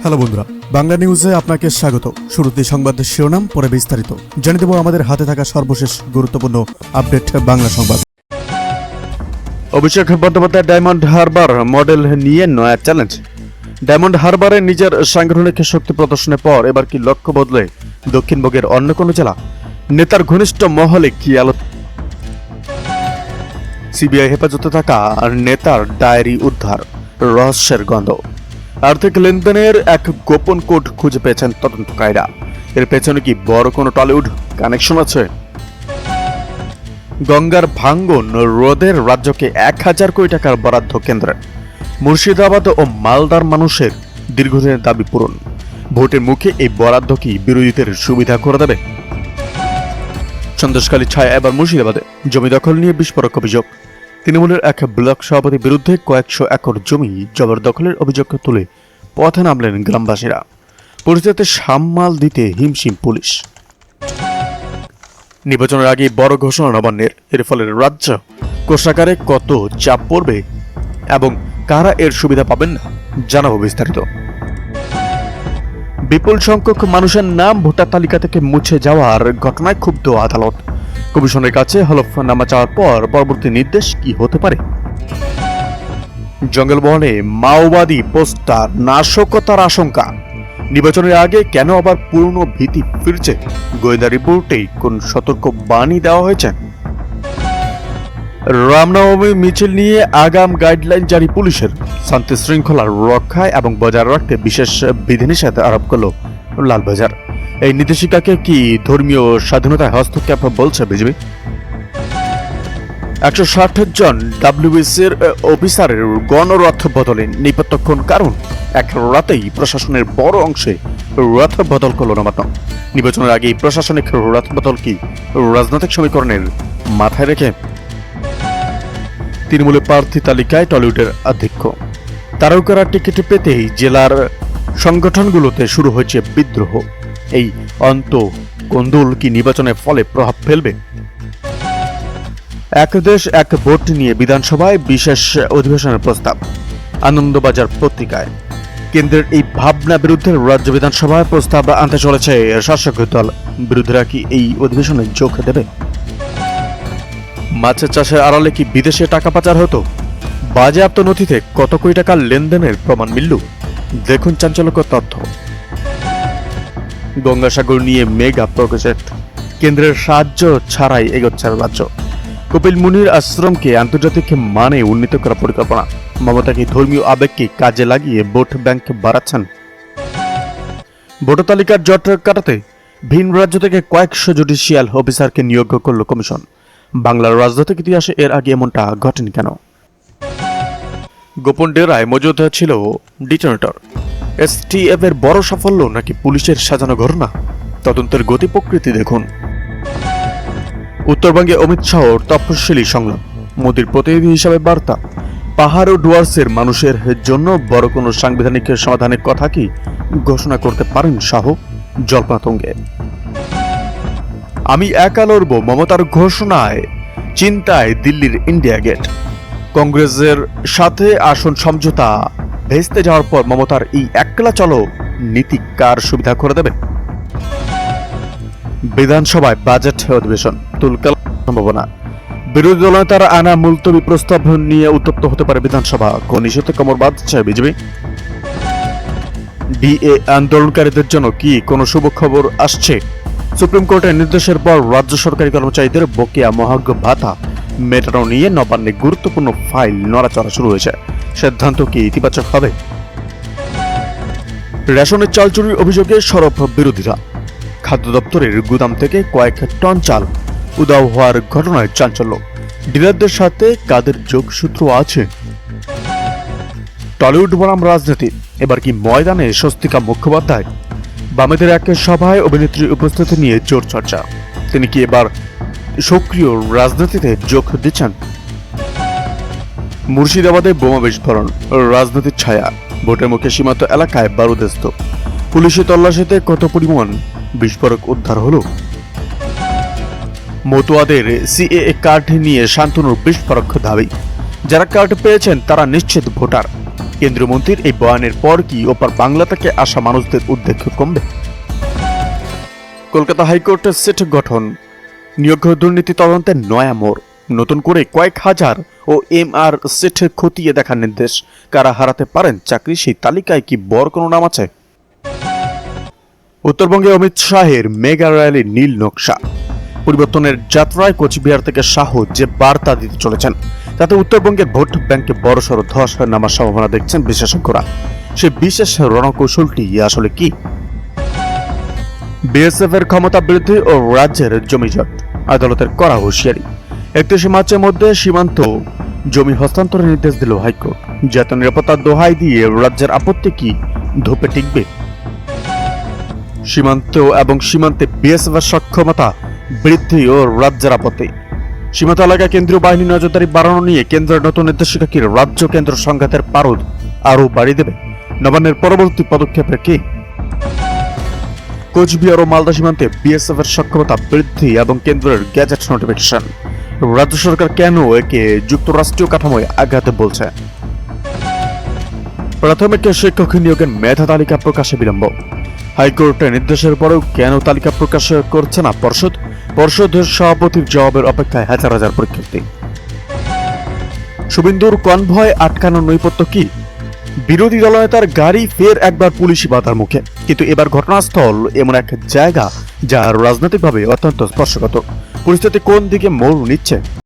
Hello বন্ধুরা, বাংলা নিউজে আপনাকে স্বাগত। শুরুতে সংবাদের শিরোনাম, পরে বিস্তারিত জানিয়ে দেব আমাদের হাতে থাকা সর্বশেষ গুরুত্বপূর্ণ আপডেট বাংলা সংবাদ। অভিষেক বন্দ্যোপাধ্যায় ডায়মন্ড হারবার মডেল নিয়ে নয়া চ্যালেঞ্জ। ডায়মন্ড হারবারে নিজের সাংগঠনিক শক্তি প্রদর্শনের পর এবার কি লক্ষ্য বদলে দক্ষিণবঙ্গের অন্য কোনো জেলা? নেতার ঘনিষ্ঠ মহলে কি আলোচনা? সিবিআই হেফাজতে থাকা নেতার ডায়েরি উদ্ধার, রহস্যের গন্ধ। আর্থিক লেনদেনের এক গোপন কোড খুঁজে পেয়েছেন তদন্তকারীরা। এর পেছনে কি বড় কোনো টলিউড কানেকশন আছে? গঙ্গার ভাঙ্গন রোধের রাজ্যকে 1000 কোটি টাকার বরাদ্দ কেন্দ্রের। মুর্শিদাবাদ ও মালদার মানুষের দীর্ঘদিনের দাবি পূরণ। ভোটের মুখে এই বরাদ্দ কি বিরোধীদের সুবিধা করে দেবে? সন্দেশখালী ছায়া এবার মুর্শিদাবাদে। জমি দখল নিয়ে বিস্ফোরক অভিযোগ। তৃণমূলের এক ব্লক সভাপতির বিরুদ্ধে কয়েকশো একর জমি জবরদখলের অভিযোগ তুলে পথে নামলেন গ্রামবাসীরা। পরিস্থিতিতে সামাল দিতে হিমশিম পুলিশ। নির্বাচনের আগে বড় ঘোষণা নবান্নের। এর ফলে রাজ্য কোষাগারে কত চাপ পড়বে এবং কারা এর সুবিধা পাবেন না, জানাবো বিস্তারিত। বিপুল সংখ্যক মানুষের নাম ভোটার তালিকা থেকে মুছে যাওয়ার ঘটনায় ক্ষুব্ধ আদালত। কমিশনের কাছে হলফনামা চাওয়ার পর পরবর্তী নির্দেশ কি হতে পারে? জঙ্গলমহলে মাওবাদী পোস্টার, নাশকতার আশঙ্কা। নির্বাচনের আগে কেন আবার পুরনো ভীতি ফিরছে? গোয়েন্দা রিপোর্টে কোন সতর্ক বাণী দেওয়া হয়েছে? রামনবমী মিছিল নিয়ে আগাম গাইডলাইন জারি পুলিশের। শান্তি শৃঙ্খলা রক্ষায় এবং বজায় রাখতে বিশেষ বিধিনিষেধ আরোপ করল লালবাজার। এই নির্দেশিকাকে কি ধর্মীয় স্বাধীনতায় হস্তক্ষেপ বলছে বিজেপি? 160 জন ডাব্লিউবিসির অফিসারের গণরথ বদলে নেপথ্যক্ষণ কারণ এক রাতেই প্রশাসনের বড় অংশে রথ বদল করল নবান্ন। নির্বাচনের আগে প্রশাসনিক রথ বদল কি রাজনৈতিক সমীকরণের মাথায় রেখে? তৃণমূলের প্রার্থী তালিকায় টলিউডের আধিক্য। তারকারা টিকিট পেতেই জেলার সংগঠনগুলোতে শুরু হয়েছে বিদ্রোহ। এই কোন্দল কি নির্বাচনের ফলে প্রভাব ফেলবে? এক দেশ এক ভোট নিয়ে বিধানসভায় বিশেষ অধিবেশনের প্রস্তাব। আনন্দবাজার পত্রিকায় কেন্দ্রের এই ভাবনা বিরুদ্ধে রাজ্য বিধানসভায় প্রস্তাব আনতে চলেছে শাসক দল। বিরোধীরা কি এই অধিবেশনে যোগ দেবে? মাছের চাষের আড়ালে কি বিদেশে টাকা পাচার হতো? বাজেয়াপ্ত নথিতে কত কোটি টাকার লেনদেনের প্রমাণ মিলল? দেখুন চাঞ্চল্যকর তথ্য। গঙ্গাসাগর নিয়ে মেগা প্রজেক্ট, কেন্দ্রের সাহায্য ছাড়াই এগোচ্ছে রাজ্য। কপিল মুনির আশ্রমকে আন্তর্জাতিক মানে উন্নীত করার পরিকল্পনা। মমতাকে ধর্মীয় আবেগকে কাজে লাগিয়ে ভোট ব্যাংক বাড়াচ্ছেন। ভোটার তালিকার জট কাটাতে ভিন রাজ্য থেকে কয়েকশো জুডিশিয়াল অফিসারকে নিয়োগ করল কমিশন। বাংলার রাজনৈতিক ইতিহাসে এর আগে এমনটা ঘটেনি কেন? গোপন ডেরায় মজুদ ছিল ডিটোনেটর। এসটিএফ এর বড় সাফল্য নাকি পুলিশের সাজানো ঘটনা? তদন্তের গতি প্রকৃতি দেখুন। উত্তরবঙ্গে অমিত শাহর তপশিলি সংলাপ। মোদীর প্রতিনিধি হিসাবে বার্তা। পাহাড় ও ডুয়ার্সের মানুষের জন্য বড় কোনো সাংবিধানিক সমাধানের কথা কি ঘোষণা করতে পারেন শাহ? জল্পনা তুঙ্গে। আমি একা লড়ব, মমতার ঘোষণায় চিন্তায় দিল্লির ইন্ডিয়া গেট। কংগ্রেসের সাথে আসন সমঝোতা ভেস্তে যাওয়ার পর মমতার এই একলা চলো নীতি কার সুবিধা করে দেবে? বিধানসভায় বাজেট অধিবেশন তুলকাল সম্ভাবনা। বিরোধী দলনেতারা আনা মুলতবি প্রস্তাব নিয়ে উত্তপ্ত হতে পারে বিধানসভা। কোন ইস্যুতে কোমর বাঁধছে বিজেপি? ডিএ আন্দোলনকারীদের জন্য কি কোনো শুভ খবর আসছে? সুপ্রিম কোর্টের নির্দেশের পর রাজ্য সরকারি কর্মচারীদের বকেয়া মহার্ঘ ভাতা মেটানো নিয়ে নবান্নে গুরুত্বপূর্ণ ফাইল নড়াচড়া শুরু হয়েছে। সিদ্ধান্ত কি ইতিবাচক হবে? রেশনের চাল চুরির অভিযোগে সরব বিরোধীরা। খাদ্য দপ্তরের গুদাম থেকে কয়েক টন চাল উধাও হওয়ার ঘটনায় চাঞ্চল্য। ডিলারদের সাথে কাদের যোগসূত্র আছে? টলিউড বনাম রাজনীতি, এবার কি ময়দানে স্বস্তিকা মুখোপাধ্যায়? বামেদের এক সভায় অভিনেত্রীর উপস্থিতি নিয়ে জোর চর্চা। তিনি কি এবার সক্রিয় রাজনীতিতে যোগ দিচ্ছেন? মুর্শিদাবাদে বোমা বিস্ফোরণ, রাজনীতির ছায়া। ভোটের মুখে সীমান্ত এলাকায় বারুদেস্ত। পুলিশি তল্লাশিতে কত পরিমাণ বিস্ফোরক উদ্ধার হলো? মতুয়াদের সিএএ কার্ড নিয়ে শান্তনুর বিস্ফোরক দাবি। যারা কার্ড পেয়েছেন তারা নিশ্চিত ভোটার। কেন্দ্রীয় মন্ত্রীর এই বয়ানের পর কি ওপার বাংলা থেকে আসা মানুষদের উদ্বেগ কমবে? কলকাতা হাইকোর্টের সিট গঠন, নিয়োগ দুর্নীতি তদন্তে নয়া মোড়, নতুন করে কয়েক হাজার ও এমআর সিট খতিয়ে দেখার নির্দেশ। কারা হারাতে পারেন চাকরি, সেই তালিকায় কি বড় কোনো নাম আছে? উত্তরবঙ্গে অমিত শাহের মেগা র্যালি নীল নকশা, পরিবর্তনের যাত্রায় কোচবিহার থেকে শাহ যে বার্তা দিতে চলেছেন তাতে উত্তরবঙ্গের ভোট ব্যাংকে বড়সড় ধস নামার সম্ভাবনা দেখছেন বিশেষজ্ঞরা। সে বিশেষ রণকৌশলটি আসলে কি? বিএসএফ এর ক্ষমতা বৃদ্ধি ও রাজ্যের জমিজট, আদালতের কড়া হুঁশিয়ারি। 31 মার্চের মধ্যে সীমান্ত জমি হস্তান্তরের নির্দেশ দিল হাইকোর্ট। জাতীয় নিরাপত্তার দোহাই দিয়ে রাজ্যের আপত্তি কি ধোপে টিকবে? সীমান্ত এবং সীমান্তে বিএসএফ এর সক্ষমতা বৃদ্ধি ও রাজ্যের আপত্তি। সীমান্ত এলাকায় কেন্দ্রীয় বাহিনী নজরদারি বাড়ানো নিয়ে কেন্দ্রের নতুন নির্দেশিকা কি রাজ্য কেন্দ্র সংঘাতের পারদ আরও বাড়িয়ে দেবে? নবান্নের পরবর্তী পদক্ষেপের কি? কোচবিহার ও মালদা সীমান্তে বিএসএফ এর সক্ষমতা বৃদ্ধি এবং কেন্দ্রের গ্যাজেট নোটিফিকেশন, রাজ্য সরকার কেন একে যুক্তরাষ্ট্রীয় কাঠামোয় আঘাতে বলছে? প্রাথমিক শিক্ষক নিয়োগের মেধা তালিকা প্রকাশে বিলম্ব, হাইকোর্টের নির্দেশের পরেও কেন তালিকা প্রকাশ করছে না পর্ষদ? পর্ষদের সভাপতির জবাবের অপেক্ষায় হাজার হাজার পরীক্ষার্থী। শুভেন্দুর কনভয় আটকানোর নৈপথ্য কি? বিরোধী দলনেতার গাড়ি ফের একবার পুলিশি বাধার মুখে, কিন্তু এবার ঘটনাস্থল এমন এক জায়গা যা রাজনৈতিকভাবে অত্যন্ত স্পর্শকাতর। পরিস্থিতি কোন দিকে মোড় নিচ্ছে